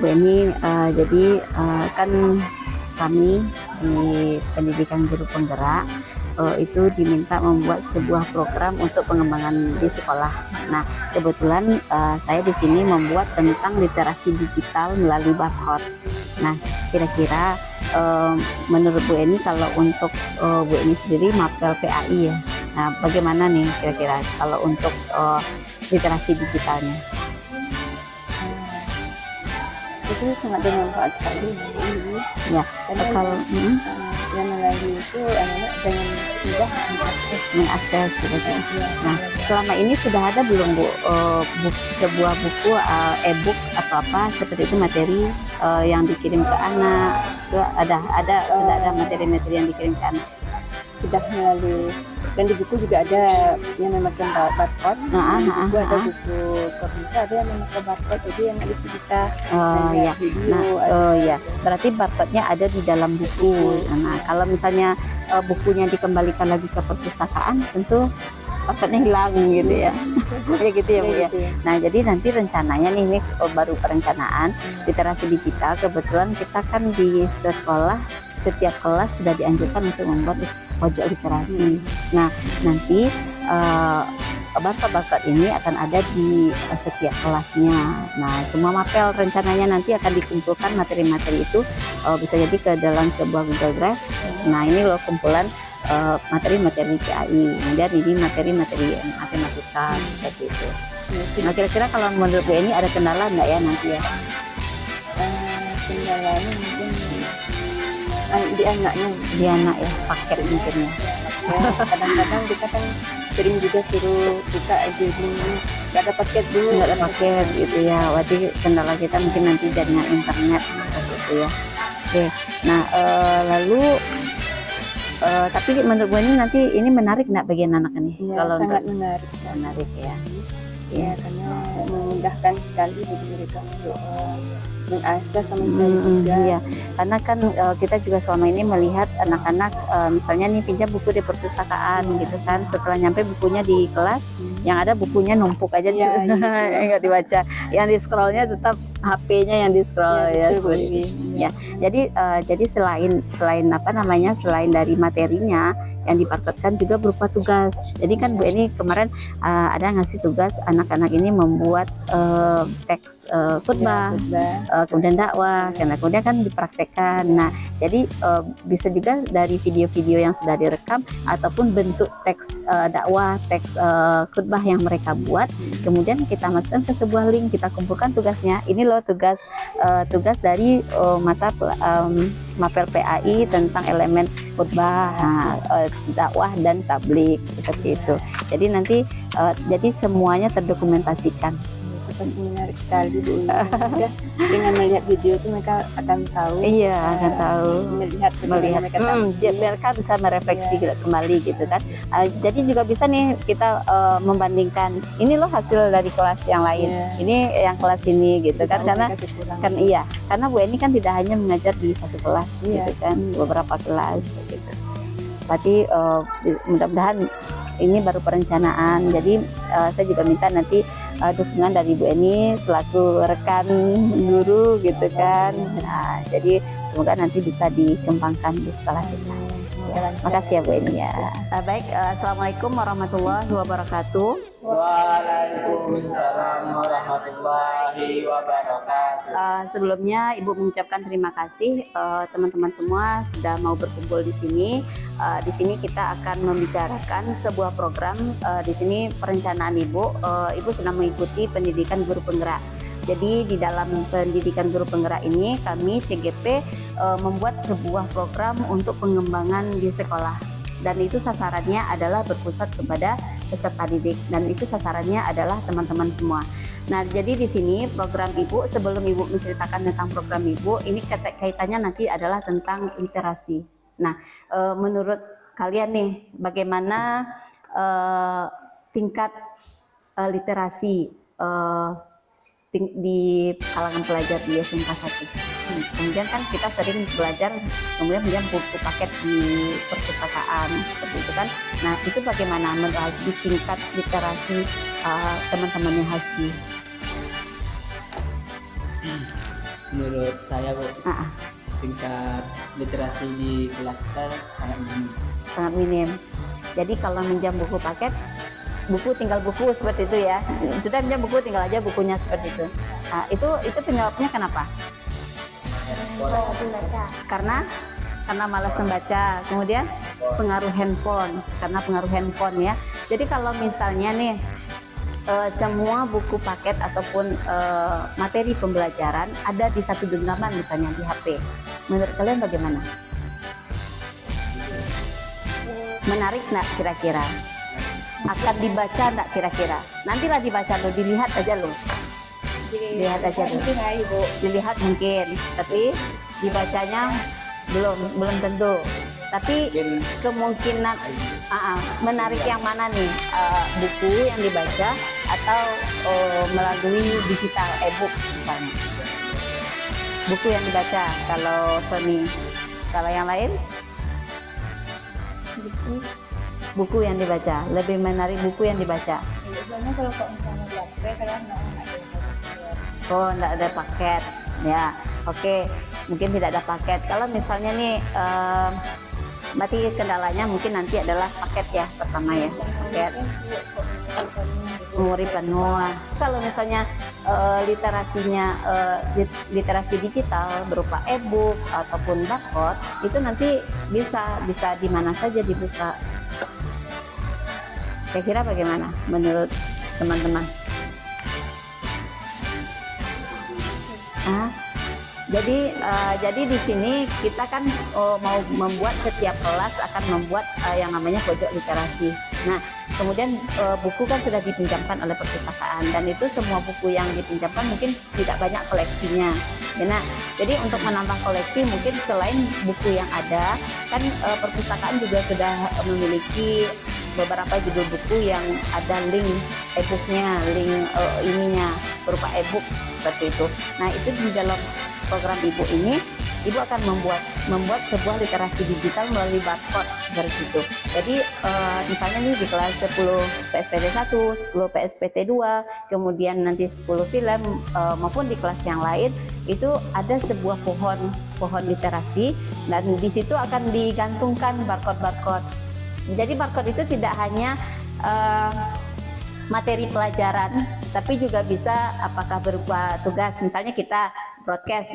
Bu Eni, jadi kan kami di pendidikan guru penggerak itu diminta membuat sebuah program untuk pengembangan di sekolah. Nah, kebetulan saya di sini membuat tentang literasi digital melalui barcode. Nah, kira-kira menurut Bu Eni, kalau untuk Bu Eni sendiri mapel PAI ya. Nah, bagaimana nih kira-kira kalau untuk literasi digitalnya? Itu sangat bermanfaat sekali Ya, karena kalau yang melalui itu anak-anak dengan mudah mengakses gitu kan. ya, Nah, selama ini sudah ada belum Bu sebuah buku e-book atau apa seperti itu materi yang dikirim ke anak? Itu sudah ada materi-materi yang dikirim ke anak. sudah melalui, dan di buku juga ada yang memakai barcode. Buku ada buku komputer, ada yang memakai barcode, jadi yang bisa ya. video. Ya, berarti barcode-nya ada di dalam buku. Nah, kalau misalnya bukunya dikembalikan lagi ke perpustakaan, tentu barcode-nya hilang gitu ya. Ya gitu ya Bu ya. Nah, jadi nanti rencananya nih, ini baru perencanaan literasi digital. Kebetulan kita kan di sekolah setiap kelas sudah dianjurkan untuk membuat pojok literasi. Nah, nanti barcode ini akan ada di setiap kelasnya. Nah, semua mapel rencananya nanti akan dikumpulkan materi-materi itu bisa jadi ke dalam sebuah Google Drive. Nah, ini loh kumpulan materi-materi PAI, kemudian ini materi-materi matematika seperti itu. Nah, kira-kira kalau menurut Bu Eni ada kendala nggak ya nanti ya? Kendalanya mungkin di anak ya, paket mungkin ya. Kadang-kadang kita kan sering juga suruh buka aja dulu, nggak ada paket gitu ya. Berarti kendala kita mungkin nanti jaringan internet seperti itu ya. Oke, nah lalu tapi menurut Bu ini nanti ini menarik nggak bagian anak ini? Ya, kalau sangat menarik ya. Ya, karena memudahkan sekali bagi mereka untuk mengasah mencari ya, karena kan kita juga selama ini melihat anak-anak misalnya nih pinjam buku di perpustakaan gitu kan, setelah nyampe bukunya di kelas yang ada bukunya numpuk aja nggak dibaca, yang di scrollnya tetap HP-nya yang di scroll ya, ya. Jadi selain apa namanya, selain dari materinya yang dibarcodekan juga berupa tugas. Jadi kan Bu Eni kemarin ada ngasih tugas anak-anak ini membuat teks khutbah, kemudian dakwah, kemudian kan dipraktekkan. Nah, jadi bisa juga dari video-video yang sudah direkam ataupun bentuk teks dakwah, teks khutbah yang mereka buat, kemudian kita masukkan ke sebuah link, kita kumpulkan tugasnya. Ini loh tugas dari mata mapel PAI tentang elemen khutbah, dakwah dan tablik seperti itu. Jadi nanti jadi semuanya terdokumentasikan. Pasti menarik sekali Bu. Dengan melihat video itu mereka akan tahu. Iya, akan tahu. Melihat mereka bisa merefleksi kembali gitu kan. Jadi juga bisa nih kita membandingkan, ini loh hasil dari kelas yang lain, ini yang kelas ini gitu kan, karena karena Bu Eni kan tidak hanya mengajar di satu kelas gitu kan, beberapa kelas gitu. Berarti mudah-mudahan ini baru perencanaan, jadi saya juga minta nanti dukungan dari Bu Eni selaku rekan guru gitu kan. Nah, jadi semoga nanti bisa dikembangkan di sekolah kita. Makasih ya Bu Eni ya. Baik, assalamualaikum warahmatullahi wabarakatuh. Waalaikumsalam warahmatullahi wabarakatuh. Sebelumnya Ibu mengucapkan terima kasih teman-teman semua sudah mau berkumpul di sini. Di sini kita akan membicarakan sebuah program. Di sini perencanaan Ibu sedang mengikuti pendidikan guru penggerak. Jadi di dalam pendidikan guru penggerak ini kami CGP membuat sebuah program untuk pengembangan di sekolah, dan itu sasarannya adalah berpusat kepada peserta didik, dan itu sasarannya adalah teman-teman semua. Nah, jadi di sini program Ibu, sebelum Ibu menceritakan tentang program Ibu, ini kaitannya nanti adalah tentang literasi. Nah, menurut kalian nih, bagaimana tingkat literasi di kalangan pelajar di SMK 1? Kemudian kan kita sering belajar, kemudian pinjam buku paket di perpustakaan seperti itu kan. Nah, itu bagaimana menurut Hasbi tingkat literasi teman-temannya Hasbi? menurut saya Bu, tingkat literasi di kelas kita sangat minim. Sangat minim. Jadi kalau minjam buku paket, buku tinggal buku seperti itu ya. Sudah minjam buku tinggal aja bukunya seperti itu. Nah, itu penyebabnya kenapa? Karena malas membaca. Kemudian pengaruh handphone, karena pengaruh handphone ya. Jadi kalau misalnya nih semua buku paket ataupun materi pembelajaran ada di satu genggaman misalnya di HP. Menurut kalian bagaimana? Menarik nggak kira-kira? Akan dibaca nggak kira-kira? Nantilah dibaca lo, dilihat aja lo. Lihat aja lo. Dilihat mungkin, tapi dibacanya belum tentu. Tapi kemungkinan menarik yang mana nih? Buku yang dibaca atau melalui digital e-book misalnya. Buku yang dibaca kalau Sony. Kalau yang lain? Buku yang dibaca, lebih menarik buku yang dibaca. Biasanya kalau misalnya di HP kadang nggak ada. Oh, nggak ada paket, ya. Oke, mungkin tidak ada paket. Kalau misalnya nih, berarti kendalanya mungkin nanti adalah paket ya pertama ya, paket. Memori penuh. Kalau misalnya literasi digital berupa e-book ataupun barcode, itu nanti bisa di mana saja dibuka. Kira-kira bagaimana menurut teman-teman? Jadi di sini kita kan mau membuat setiap kelas akan membuat yang namanya pojok literasi. Nah, kemudian buku kan sudah dipinjamkan oleh perpustakaan dan itu semua buku yang dipinjamkan mungkin tidak banyak koleksinya. Ya, nah, jadi untuk menambah koleksi mungkin selain buku yang ada, kan perpustakaan juga sudah memiliki beberapa judul buku yang ada link e-booknya, link ininya berupa e-book seperti itu. Nah, itu di dalam program Ibu ini, Ibu akan membuat sebuah literasi digital melalui barcode seperti itu. Jadi misalnya nih di kelas 10 PSPT 1, 10 PSPT 2, kemudian nanti 10 film maupun di kelas yang lain itu ada sebuah pohon literasi dan di situ akan digantungkan barcode. Jadi barcode itu tidak hanya materi pelajaran, tapi juga bisa apakah berupa tugas. Misalnya kita broadcast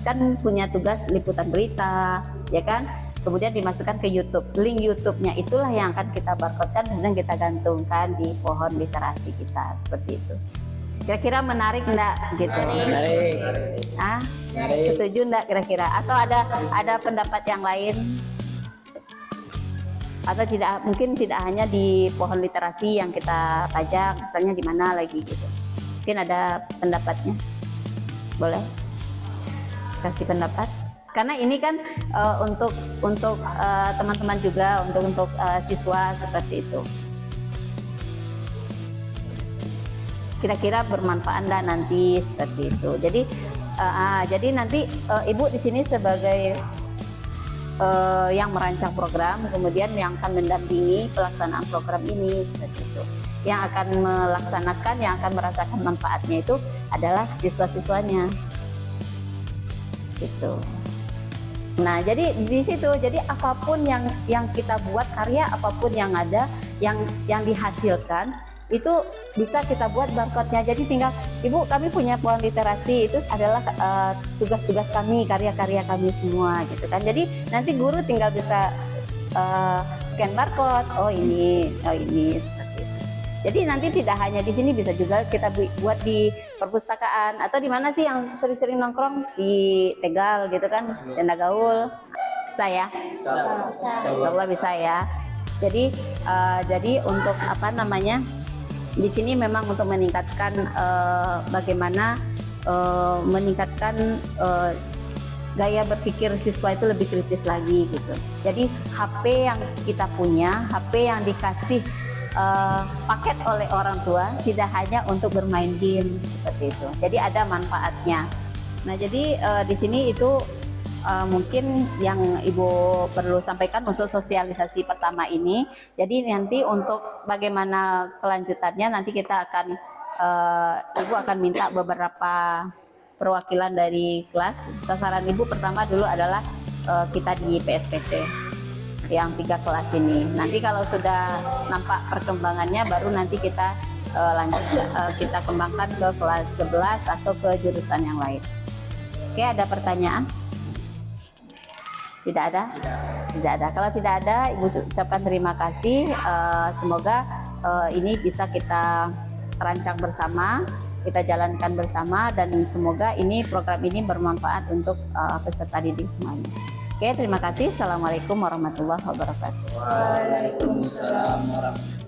kan punya tugas liputan berita, ya kan? Kemudian dimasukkan ke YouTube. Link YouTube-nya itulah yang akan kita barcode-kan dan kita gantungkan di pohon literasi kita seperti itu. Kira-kira menarik enggak gitu? Menarik. Setuju enggak kira-kira? Atau ada pendapat yang lain? Atau mungkin tidak hanya di pohon literasi yang kita pajang, misalnya di mana lagi gitu. Mungkin ada pendapatnya. Boleh kasih pendapat? Karena ini kan untuk teman-teman juga, untuk siswa seperti itu. Kira-kira bermanfaat nggak nanti seperti itu. Jadi nanti Ibu di sini sebagai yang merancang program, kemudian yang akan mendampingi pelaksanaan program ini seperti itu. Yang akan melaksanakan, yang akan merasakan manfaatnya itu adalah siswa-siswanya. Gitu. Nah, jadi di situ, jadi apapun yang kita buat, karya apapun yang ada, yang dihasilkan itu bisa kita buat barcode-nya. Jadi tinggal, Ibu, kami punya pohon literasi, itu adalah tugas-tugas kami, karya-karya kami semua gitu kan. Jadi nanti guru tinggal bisa scan barcode, oh ini seperti itu. Jadi nanti tidak hanya di sini, bisa juga kita buat di perpustakaan atau di mana sih yang sering-sering nongkrong di Tegal gitu kan, Tenda Gaul. Saya Insyaallah bisa ya. Jadi untuk apa namanya, di sini memang untuk meningkatkan bagaimana meningkatkan gaya berpikir siswa itu lebih kritis lagi gitu. Jadi HP yang kita punya, HP yang dikasih paket oleh orang tua tidak hanya untuk bermain game seperti itu. Jadi ada manfaatnya. Nah, jadi di sini itu mungkin yang Ibu perlu sampaikan untuk sosialisasi pertama ini. Jadi nanti untuk bagaimana kelanjutannya nanti kita akan Ibu akan minta beberapa perwakilan dari kelas. Sasaran Ibu pertama dulu adalah kita di PSPT yang 3 kelas ini. Nanti kalau sudah nampak perkembangannya baru nanti kita lanjut kita kembangkan ke kelas 11 atau ke jurusan yang lain. Oke, ada pertanyaan? Tidak ada? Tidak ada. Kalau tidak ada, Ibu ucapkan terima kasih. Semoga ini bisa kita rancang bersama, kita jalankan bersama, dan semoga program ini bermanfaat untuk peserta didik semuanya. Oke, terima kasih. Assalamualaikum warahmatullahi wabarakatuh. Waalaikumsalam warahmatullahi wabarakatuh.